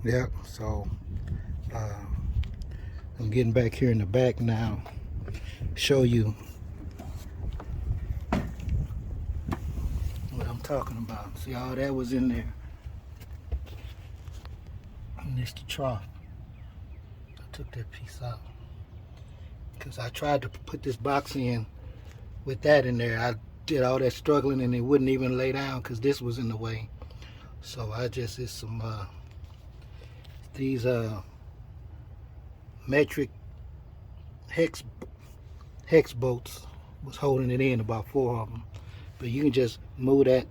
Yep, so I'm getting back here in the back now, show you what I'm talking about. See, all that was in there. And this the trough. I took that piece out because I tried to put this box in with that in there. I did all that struggling and it wouldn't even lay down because this was in the way. So I just did some these metric hex bolts was holding it in, about 4 of them. But you can just move that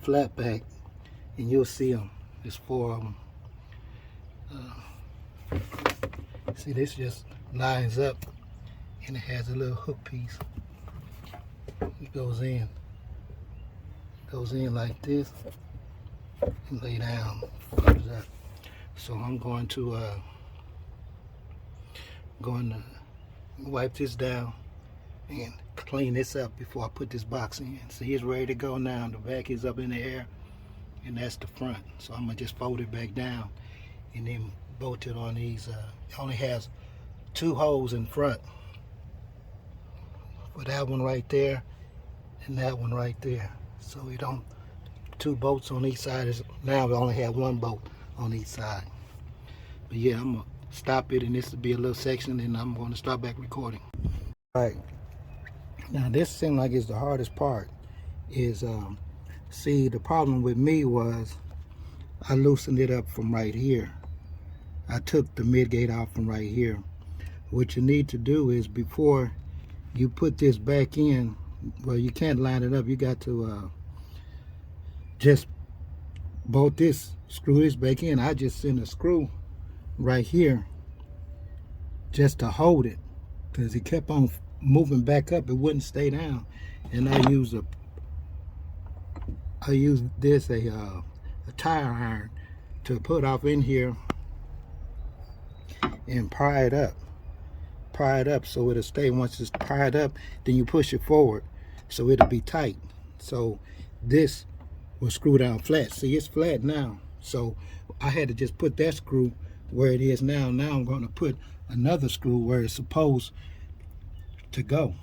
flat back and you'll see them. There's 4 of them. See, this just lines up and it has a little hook piece. It goes in like this and lay down. So I'm going to wipe this down and clean this up before I put this box in. See, it's ready to go now. The back is up in the air and that's the front. So I'm gonna just fold it back down and then bolt it on these. It only has 2 holes in front. For that one right there and that one right there. So we don't 2 bolts on each side. Now we only have 1 bolt on each side. But yeah, I'm gonna stop it and this will be a little section and I'm going to start back recording. All right, now this seems like it's the hardest part. Is see, the problem with me was I loosened it up from right here. I took the midgate out from right here. What you need to do is, before you put this back in, well, you can't line it up. You got to just bolt this, screw this back in. I just sent a screw right here just to hold it because it kept on moving back up. It wouldn't stay down. And I used this a tire iron to put off in here and pry it up so it'll stay. Once it's pried up, then you push it forward so it'll be tight. So this will screw down flat. See, it's flat now, so I had to just put that screw where it is now. Now I'm going to put another screw where it's supposed to go,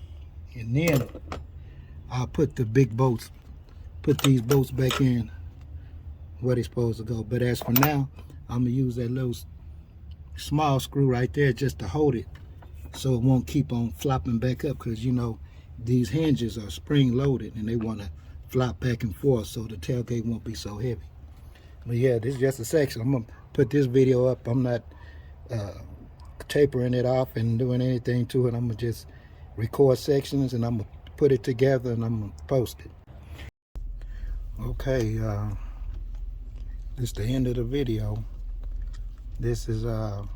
and then I'll put the big bolts, put these bolts back in where they're supposed to go. But as for now, I'm gonna use that little small screw right there just to hold it so it won't keep on flopping back up, because you know these hinges are spring loaded and they want to flop back and forth so the tailgate won't be so heavy. But yeah, this is just a section. I'm gonna put this video up. I'm not tapering it off and doing anything to it. I'm gonna just record sections and I'm gonna put it together and I'm gonna post it. Okay, this is the end of the video. This is the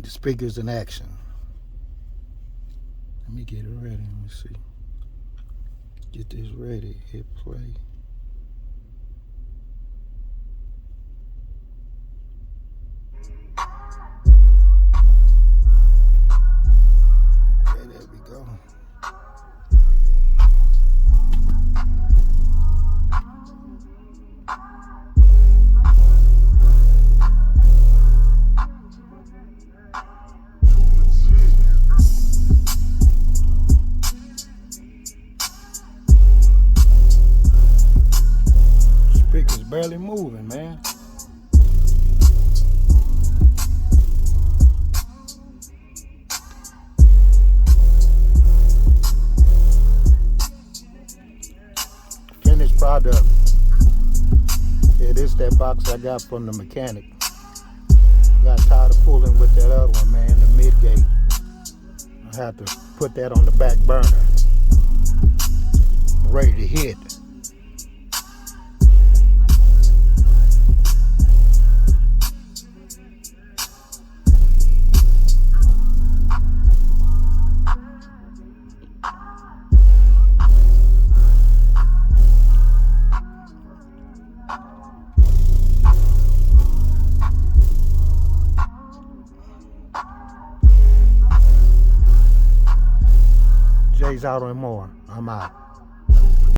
speakers in action. Let me get it ready. Let me see. Get this ready. Hit play. Okay, there we go. Speaker's barely moving, man. Finished product. Yeah, this is that box I got from the mechanic. Got tired of fooling with that other one, man, the midgate. I have to put that on the back burner. Ready to hit. Jay's out on more. I'm out.